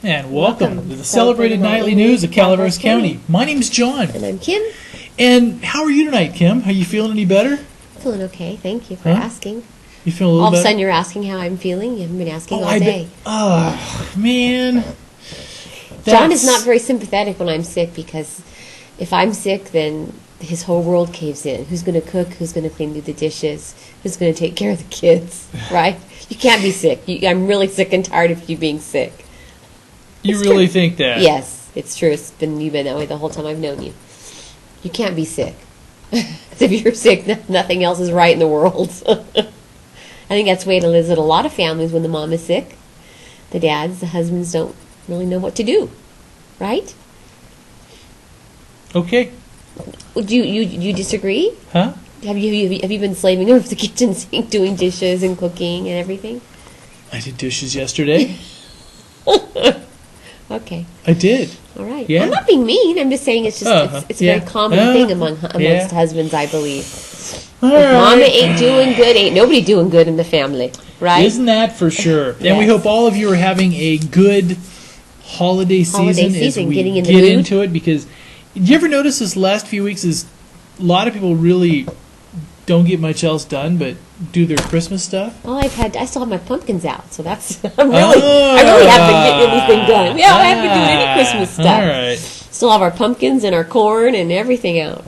And welcome to the celebrated nightly news of Calaveras County. My name's John. And I'm Kim. And how are you tonight, Kim? Are you feeling any better? Feeling okay. Thank you for asking. You feeling a little All of a better? sudden you're asking how I'm feeling. You haven't been asking all day. Oh, man. John is not very sympathetic when I'm sick because if I'm sick, then his whole world caves in. Who's going to cook? Who's going to clean the dishes? Who's going to take care of the kids? Right? You can't be sick. I'm really sick and tired of you being sick. You really think that? Yes, it's true. You've been that way the whole time I've known you. You can't be sick. Because if you're sick, nothing else is right in the world. I think that's the way it is at a lot of families when the mom is sick. The dads, the husbands don't really know what to do. Right? Okay. Would you disagree? Huh? Have you been slaving over the kitchen sink doing dishes and cooking and everything? I did dishes yesterday. Okay. I did. All right. Yeah. I'm not being mean. I'm just saying it's just it's a very common thing amongst husbands, I believe. If Mama ain't doing good, ain't nobody doing good in the family, right? Isn't that for sure? Yes. And we hope all of you are having a good holiday season as we getting in the get mood. into it. Because did you ever notice this last few weeks is a lot of people really don't get much else done but do their Christmas stuff? Well, I still have my pumpkins out, so that's I really haven't been getting anything done. Yeah, I haven't been doing any Christmas stuff. All right. Still have our pumpkins and our corn and everything out.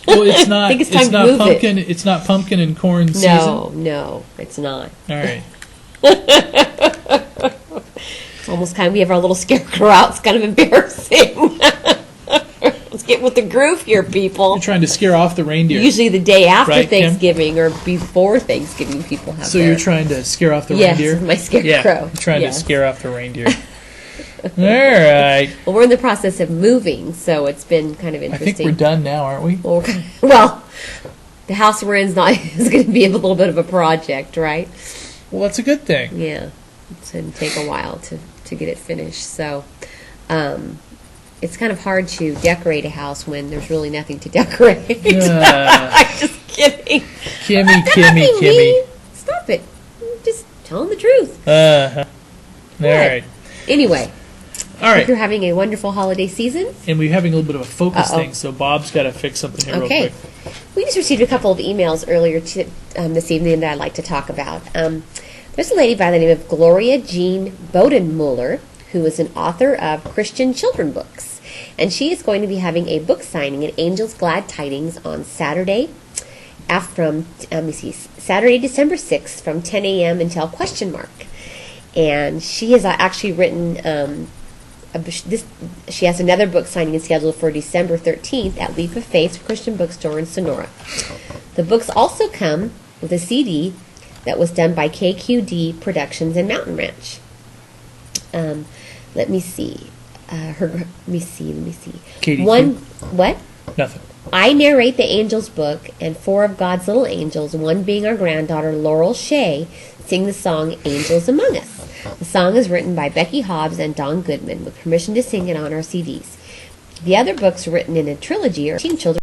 Well, it's not. I think it's time to move pumpkin. It's not pumpkin and corn season. No, it's not. All right. It's almost kind of, we have our little scarecrow out. It's kind of embarrassing. Let's get with the groove here, people. You're trying to scare off the reindeer. Usually the day after Right, Kim? Thanksgiving or before Thanksgiving, people have. So you're trying to scare off the reindeer? Yes, my scarecrow. Yeah, you're trying to scare off the reindeer. All right. Well, we're in the process of moving, so it's been kind of interesting. I think we're done now, aren't we? Well, the house we're in is going to be a little bit of a project, right? Well, that's a good thing. Yeah, it's going to take a while to get it finished. So, it's kind of hard to decorate a house when there's really nothing to decorate. I'm just kidding. Kimmy. Stop it. I'm just telling the truth. All right. Anyway. All right. Hope you're having a wonderful holiday season. And we're having a little bit of a focus thing, so Bob's got to fix something here real quick. We just received a couple of emails earlier this evening that I'd like to talk about. There's a lady by the name of Gloria Jean Bodenmuller, who is an author of Christian children books. And she is going to be having a book signing at Angel's Glad Tidings on Saturday, Saturday, December 6th from 10 a.m. until ? And she has actually written she has another book signing scheduled for December 13th at Leap of Faith Christian Bookstore in Sonora. The books also come with a CD that was done by KQD Productions in Mountain Ranch. Let me see. Let me see. Katie. What? Nothing. I narrate the Angels book, and 4 of God's little angels, one being our granddaughter Laurel Shea, sing the song Angels Among Us. The song is written by Becky Hobbs and Don Goodman, with permission to sing it on our CDs. The other books written in a trilogy are teaching children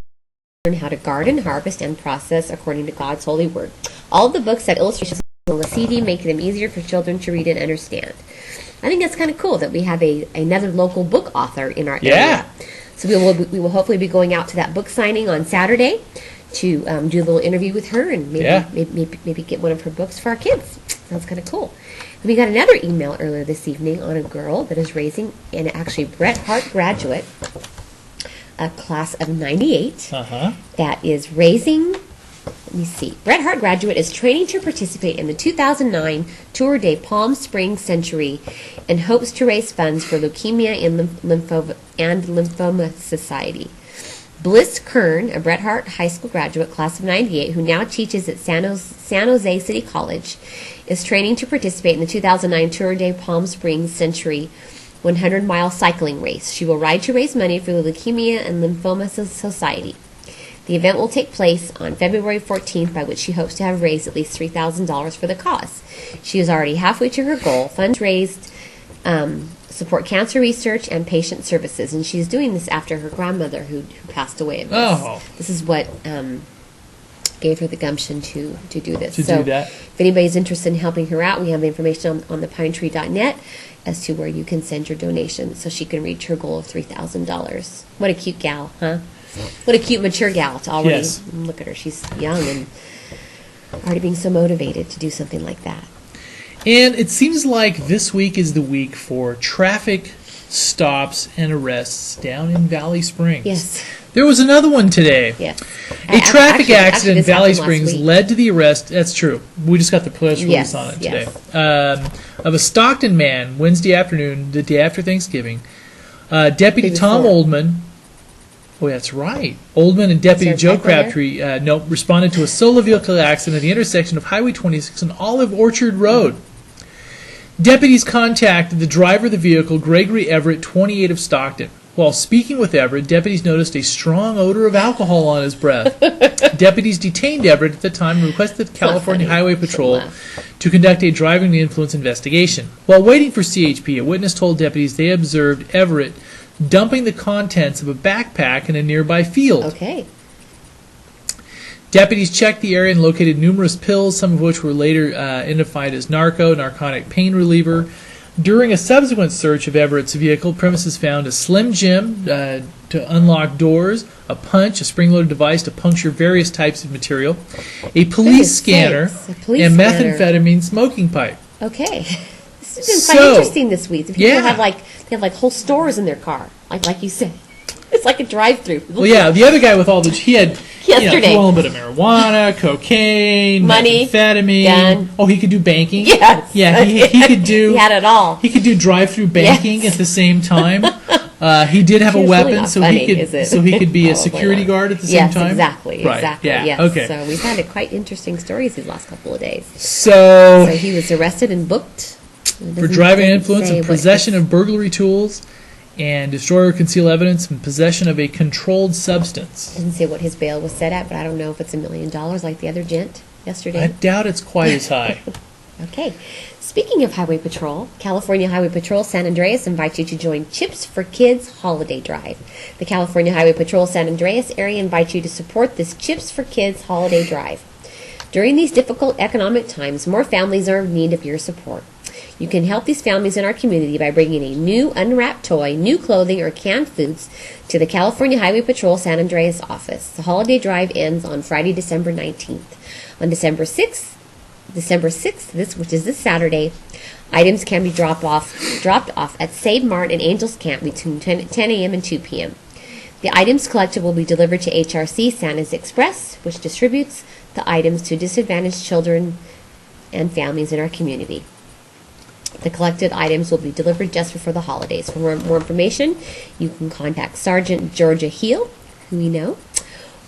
how to garden, harvest, and process according to God's holy word. All of the books have illustrations on the CD, making them easier for children to read and understand. I think that's kind of cool that we have another local book author in our area. So we will hopefully be going out to that book signing on Saturday to do a little interview with her and maybe get one of her books for our kids. Sounds kind of cool. And we got another email earlier this evening on a girl that is raising an actually Bret Hart graduate, a class of 98, that is raising. Let me see. Bret Hart graduate is training to participate in the 2009 Tour de Palm Springs Century and hopes to raise funds for Leukemia and Lymphoma Society. Bliss Kern, a Bret Hart High School graduate, class of 98, who now teaches at San Jose City College, is training to participate in the 2009 Tour de Palm Springs Century 100-mile cycling race. She will ride to raise money for the Leukemia and Lymphoma Society. The event will take place on February 14th, by which she hopes to have raised at least $3,000 for the cause. She is already halfway to her goal. Funds raised support cancer research and patient services, and she's doing this after her grandmother who passed away of this. This is what gave her the gumption to do this. To do that. If anybody's interested in helping her out, we have the information on the pinetree.net as to where you can send your donation so she can reach her goal of $3,000. What a cute gal, huh? What a cute, mature gal to already look at her. She's young and already being so motivated to do something like that. And it seems like this week is the week for traffic stops and arrests down in Valley Springs. Yes. There was another one today. Yes. A traffic accident in this Valley happened last Springs week. led to the arrest. That's true. We just got the press release Yes, on it yes. today. Of a Stockton man Wednesday afternoon, the day after Thanksgiving. Deputy Day Tom before. Oldman. Oh, that's right. Oldman and Deputy Is there a Joe typo there? Crabtree responded to a solo vehicle accident at the intersection of Highway 26 and Olive Orchard Road. Deputies contacted the driver of the vehicle, Gregory Everett, 28 of Stockton. While speaking with Everett, deputies noticed a strong odor of alcohol on his breath. Deputies detained Everett at the time and requested California funny. Highway Shouldn't Patrol laugh. to conduct a driving influence investigation. While waiting for CHP, a witness told deputies they observed Everett dumping the contents of a backpack in a nearby field. Okay. Deputies checked the area and located numerous pills, some of which were later identified as narcotic pain reliever. During a subsequent search of Everett's vehicle, premises found a Slim Jim to unlock doors, a punch, a spring-loaded device to puncture various types of material, a police Goodness scanner, sakes, a police and scanner. methamphetamine smoking pipe. Okay. This has been So- quite interesting this week. People Yeah. they have whole stores in their car, like you said. It's like a drive-through. Well, yeah, the other guy with all the he had Yesterday. a little bit of marijuana, cocaine, Money, methamphetamine. gun. Oh, he could do banking. Yes. Yeah, he could do. He had it all. He could do drive-through banking Yes. at the same time. He did have a It's really weapon, not so funny, he could is it? be a Probably security not. guard at the Yes, same time. exactly. Right. Exactly. Yeah. Yes. Okay. So we've had quite interesting stories these last couple of days. So So he was arrested and booked It for doesn't- driving doesn't influence say and what- possession of burglary tools, and destroy or conceal evidence and possession of a controlled substance. Doesn't say what his bail was set at, but I don't know if it's $1 million like the other gent yesterday. I doubt it's quite as high. Okay. Speaking of Highway Patrol, California Highway Patrol San Andreas invites you to join Chips for Kids Holiday Drive. The California Highway Patrol San Andreas area invites you to support this Chips for Kids Holiday Drive. During these difficult economic times, more families are in need of your support. You can help these families in our community by bringing a new unwrapped toy, new clothing, or canned foods to the California Highway Patrol San Andreas office. The holiday drive ends on Friday, December 19th. On December 6th, which is this Saturday, items can be dropped off at Save Mart and Angels Camp between 10 a.m. and 2 p.m. The items collected will be delivered to HRC Santa's Express, which distributes the items to disadvantaged children and families in our community. The collected items will be delivered just before the holidays. For more information, you can contact Sergeant Georgia Heel, who we know,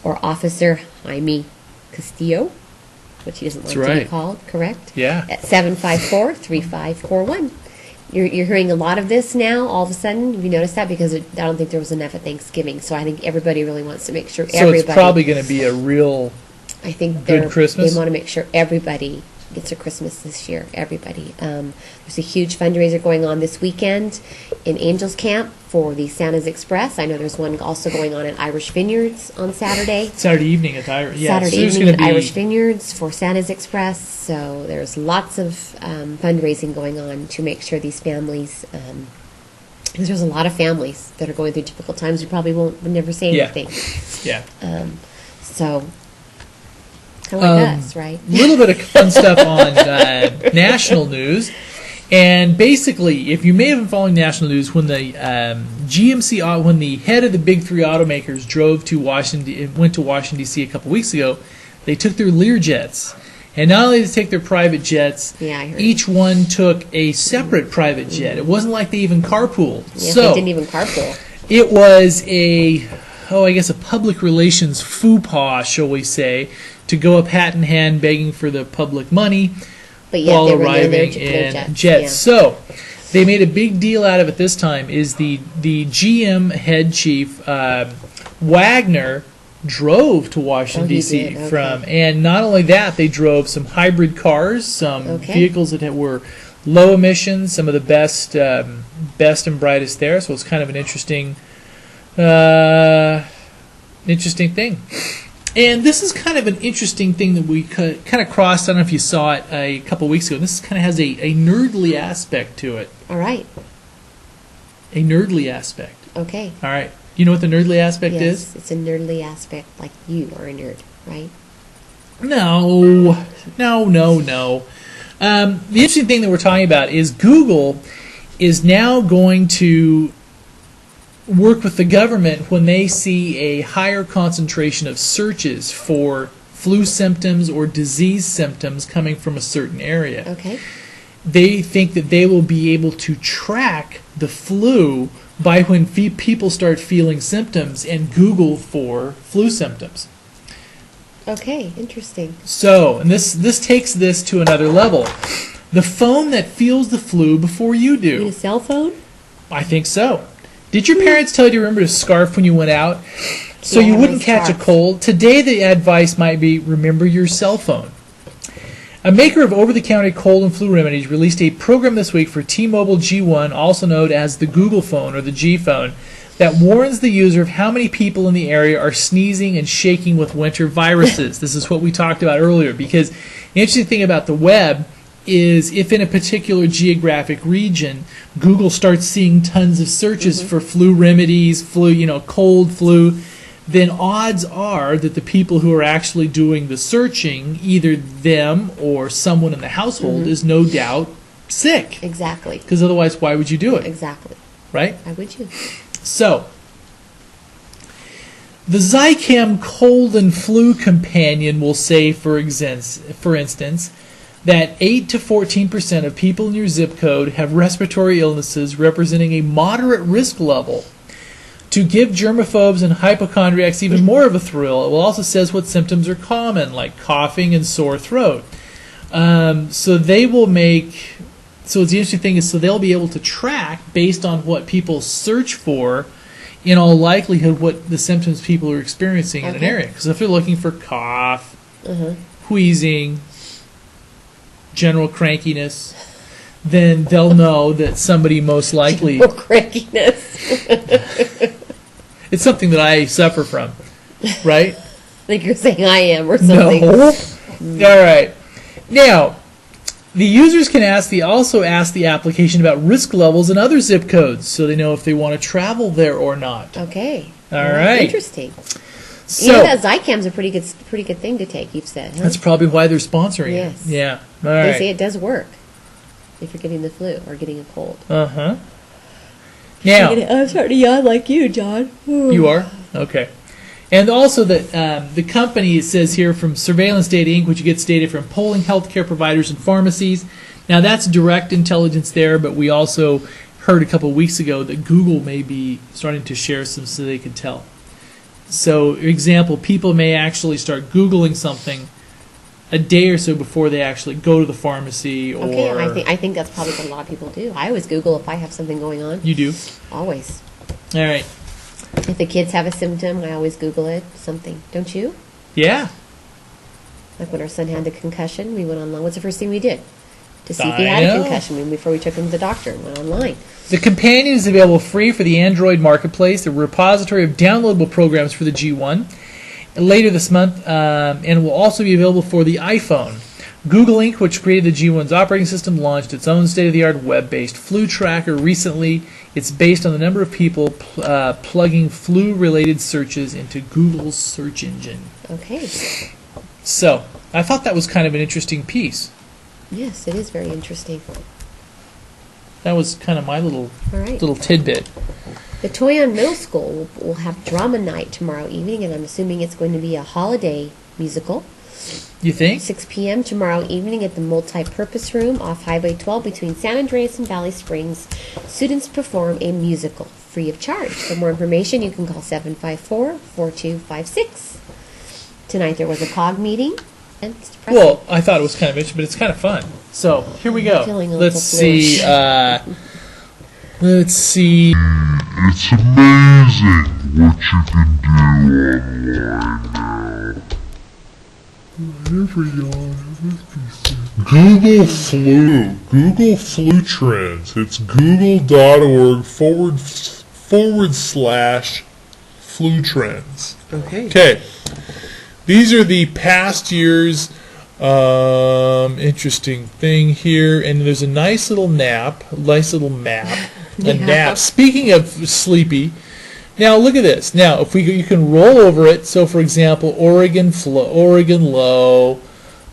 or Officer Jaime Castillo, which he doesn't want That's to be right. called, correct? Yeah. At 754-3541. You're hearing a lot of this now, all of a sudden. Have you noticed that? Because I don't think there was enough at Thanksgiving. So I think everybody really wants to make sure So everybody... it's probably going to be a real. I think Good Christmas? they want to make sure everybody gets a Christmas this year. Everybody. There's a huge fundraiser going on this weekend in Angels Camp for the Santa's Express. I know there's one also going on at Irish Vineyards on Saturday. Saturday evening at Irish. Yeah, Saturday so there's evening gonna at be, Irish Vineyards for Santa's Express. So there's lots of fundraising going on to make sure these families. Because there's a lot of families that are going through difficult times. We probably would never say Yeah. anything. Yeah. So. Kind of like us, right? A little bit of fun stuff on national news. And basically, if you may have been following national news, when the when the head of the big three automakers went to Washington, D.C. a couple weeks ago, they took their Learjets. And not only did they take their private jets, Yeah, I heard. each one took a separate private jet. It wasn't like they even carpooled. Yes, So they didn't even carpool. it was a public relations faux pas, shall we say, to go up hat in hand begging for the public money But yet while they were near arriving their in jets. jets. Yeah. So they made a big deal out of it this time. Is the GM head chief Wagner drove to Washington Oh, he D.C. did, okay. from, and not only that, they drove some hybrid cars, some Okay. vehicles that were low emissions, some of the best and brightest there. So it's kind of an interesting thing. And this is kind of an interesting thing that we kind of crossed. I don't know if you saw it a couple weeks ago. This kind of has a nerdly aspect to it. All right. A nerdly aspect. Okay. All right. You know what the nerdly aspect Yes, is? it's a nerdly aspect, like you are a nerd, right? No. The interesting thing that we're talking about is Google is now going to work with the government when they see a higher concentration of searches for flu symptoms or disease symptoms coming from a certain area. Okay. They think that they will be able to track the flu by when people start feeling symptoms and Google for flu symptoms. Okay, interesting. So, and this takes this to another level. The phone that feels the flu before you You need a do. cell phone? I think so. Did your parents tell you to remember to scarf when you went out so Yeah, I you have wouldn't my catch a scarf. cold? Today the advice might be remember your cell phone. A maker of over-the-counter cold and flu remedies released a program this week for T-Mobile G1, also known as the Google phone or the G phone, that warns the user of how many people in the area are sneezing and shaking with winter viruses. This is what we talked about earlier, because the interesting thing about the web is if in a particular geographic region, Google starts seeing tons of searches for flu remedies, cold flu, then odds are that the people who are actually doing the searching, either them or someone in the household, is no doubt sick. Exactly. Because otherwise, why would you do it? Exactly. Right? Why would you? So, the Zicam cold and flu companion will say, for instance, that 8 to 14% of people in your zip code have respiratory illnesses representing a moderate risk level. To give germaphobes and hypochondriacs even more of a thrill, it will also says what symptoms are common, like coughing and sore throat. So they will make. So the interesting thing is, so they'll be able to track based on what people search for, in all likelihood, what the symptoms people are experiencing in an Okay. area. Because if they're looking for cough, Uh-huh. wheezing, general crankiness, then they'll know that somebody most likely. Oh, crankiness. It's something that I suffer from, right? I think you're saying I am or something. No. All right. Now, the users can also ask the application about risk levels in other zip codes, so they know if they want to travel there or not. Okay. All right. Interesting. So that Zicam's a pretty good thing to take, you've said. Huh? that's probably why they're sponsoring Yes. it. Yeah. All They right. say it does work if you're getting the flu or getting a cold. Uh-huh. Now, I'm starting to yawn like you, John. you are? Okay. And also that the company, it says here, from Surveillance Data Inc., which gets data from polling healthcare providers and pharmacies. Now, that's direct intelligence there, but we also heard a couple weeks ago that Google may be starting to share some so they can tell. So, example, people may actually start Googling something a day or so before they actually go to the pharmacy or... Okay, I think that's probably what a lot of people do. I always Google if I have something going on. You do? Always. All right. If the kids have a symptom, I always Google it, something. Don't you? Yeah. Like when our son had the concussion, we went online. What's the first thing we did? To see if he I had a know. concussion before we took him to the doctor and went online. The companion is available free for the Android marketplace, the repository of downloadable programs for the G1, later this month, and will also be available for the iPhone. Google Inc., which created the G1's operating system, launched its own state-of-the-art web-based flu tracker recently. It's based on the number of people plugging flu-related searches into Google's search engine. Okay. So, I thought that was kind of an interesting piece. Yes, it is very interesting. That was kind of my little All right. tidbit. The Toyon Middle School will have drama night tomorrow evening, and I'm assuming it's going to be a holiday musical. You think? 6 p.m. tomorrow evening at the Multi-Purpose Room off Highway 12 between San Andreas and Valley Springs. Students perform a musical free of charge. For more information, you can call 754-4256. Tonight there was a COG meeting. And it's depressing. Well, I thought it was kind of interesting, but it's kind of fun. So, here we go. Feeling a Let's little see. Let's see. It's amazing what you can do online now. Google Flu Trends. It's google.org/flu trends. Okay. Okay. these are the past years. Interesting thing here, and there's a nice little map. A nap. Speaking of sleepy, now look at this. Now, if you can roll over it. So, for example, Oregon low.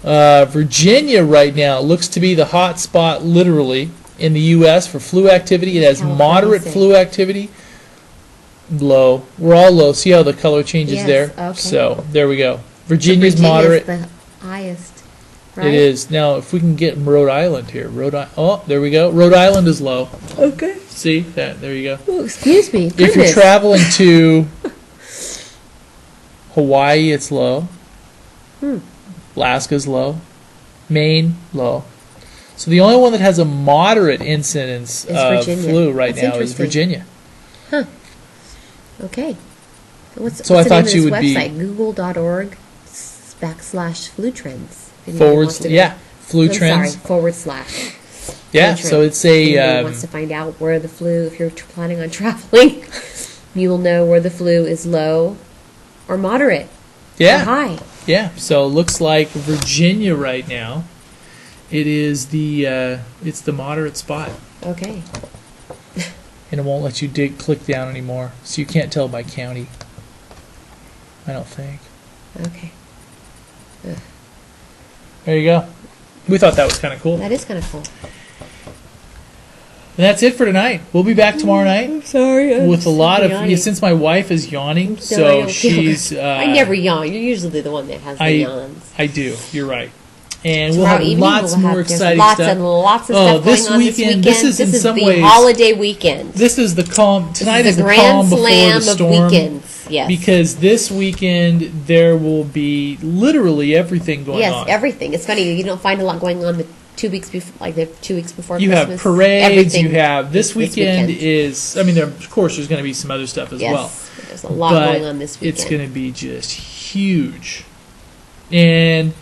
Virginia right now looks to be the hot spot, literally, in the U.S. for flu activity. It has moderate flu activity. Low. We're all low. See how the color changes there? Okay. So there we go. Virginia's moderate. The highest, right? It is. Now, if we can get Rhode Island here. Oh, there we go. Rhode Island is low. Okay. See? There you go. Oh, excuse me. If you're traveling to Hawaii, it's low. Alaska's low. Maine, low. So the only one that has a moderate incidence of flu right now is Virginia. Huh. Okay. What's I the thought name you of would this be website? Google.org/flu trends. Flu trends. Sorry, / Yeah, so it's a. If anyone wants to find out where the flu, if you're planning on traveling, you will know where the flu is low or moderate or high. Yeah, so it looks like Virginia right now. It is it's the moderate spot. Okay. And it won't let you click down anymore, so you can't tell by county. I don't think. Okay. Ugh. There you go. We thought that was kind of cool. That is kind of cool. And that's it for tonight. We'll be back tomorrow night. I'm sorry. With a lot of since my wife is yawning, so she's. I never yawn. You're usually the one that has the yawns. I do. You're right. And we'll have lots more exciting lots stuff. And lots of stuff this going on weekend. this weekend. This is in some the ways holiday weekend. This is the calm. Tonight is the grand calm before slam the storm. Of weekends. Yes. Because this weekend there will be literally everything going on. Yes, everything. It's funny you don't find a lot going on the 2 weeks before, like the 2 weeks before you Christmas. Have parades. Everything you have this weekend weekend. is. I mean, of course, there's going to be some other stuff as well. There's a lot going on this weekend. It's going to be just huge, and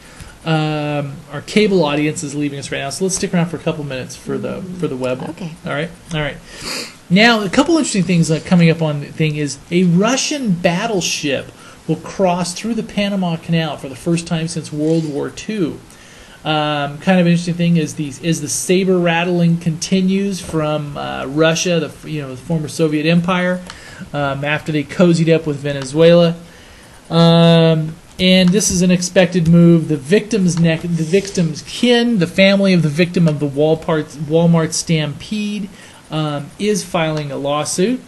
our cable audience is leaving us right now. So let's stick around for a couple minutes for the web. Okay. All right. Now, a couple interesting things coming up on the thing is a Russian battleship will cross through the Panama Canal for the first time since World War II. Kind of an interesting thing is the saber rattling continues from Russia, the former Soviet Empire, after they cozied up with Venezuela. And this is an expected move. The victim's kin, the family of the victim of the Walmart stampede, is filing a lawsuit.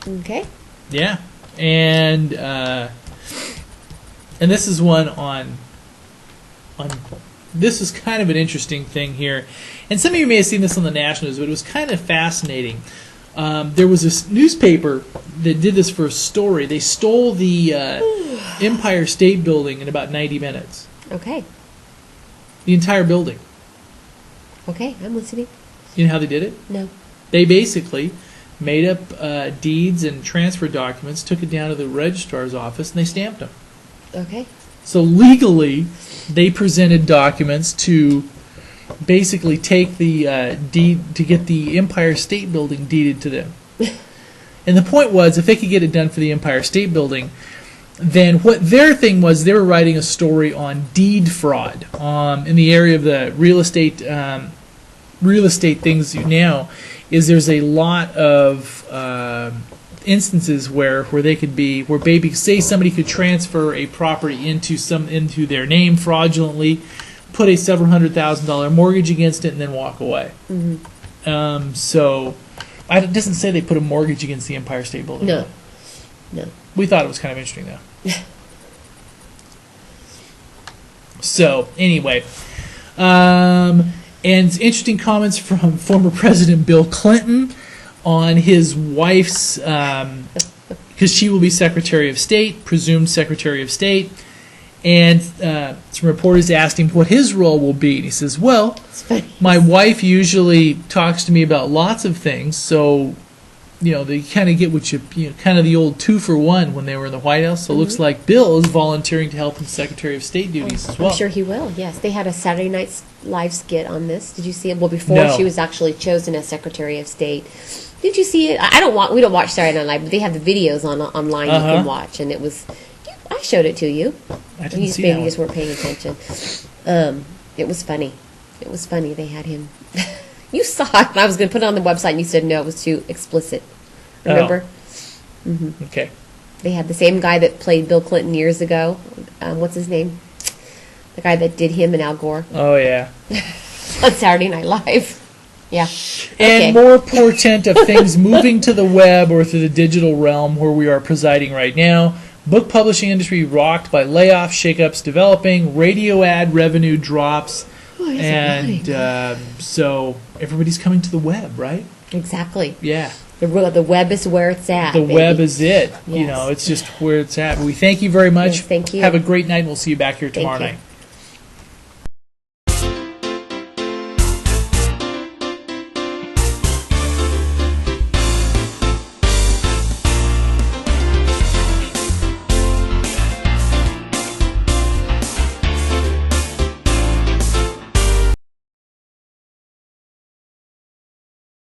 Okay. Yeah, and this is one on. This is kind of an interesting thing here, and some of you may have seen this on the national news, but it was kind of fascinating. There was this newspaper that did this for a story. They stole the Empire State Building in about 90 minutes. Okay. The entire building. Okay, I'm listening. You know how they did it? No. They basically made up deeds and transfer documents, took it down to the registrar's office, and they stamped them. Okay. So legally, they presented documents to basically take the deed to get the Empire State Building deeded to them. And the point was, if they could get it done for the Empire State Building, then what their thing was, they were writing a story on deed fraud in the area of the real estate things now. Is there's a lot of instances where they could be say somebody could transfer a property into their name fraudulently, put a several $100,000 mortgage against it, and then walk away. Mm-hmm. So it doesn't say they put a mortgage against the Empire State Building. No. We thought it was kind of interesting though. So anyway, and interesting comments from former President Bill Clinton on his wife's, because she will be Secretary of State, presumed Secretary of State, and some reporters asked him what his role will be, and he says, well, my wife usually talks to me about lots of things, so, they kind of get what kind of the old 2-for-1 when they were in the White House, so it looks like Bill is volunteering to help in Secretary of State duties as well. I'm sure he will, yes. They had a Saturday Night Live skit on this. Did you see it? Well, before she was actually chosen as Secretary of State. Did you see it? We don't watch Saturday Night Live, but they have the videos online you can watch, and it was, you showed it to you. I didn't see Maybe that you one. just weren't paying attention. It was funny. It was funny. They had him. You saw it. I was going to put it on the website, and you said no, it was too explicit. Remember? Okay. They had the same guy that played Bill Clinton years ago. What's his name? The guy that did him and Al Gore Oh, yeah. on Saturday Night Live. Yeah. And more portent of things moving to the web or to the digital realm where we are presiding right now. Book publishing industry rocked by layoffs, shakeups developing, radio ad revenue drops, and so everybody's coming to the web, right? Exactly. Yeah. The web is where it's at. The baby. web is it. You Yes. know, it's just where it's at. But we thank you very much. Yes, thank you. Have a great night, and we'll see you back here Thank tomorrow you. night.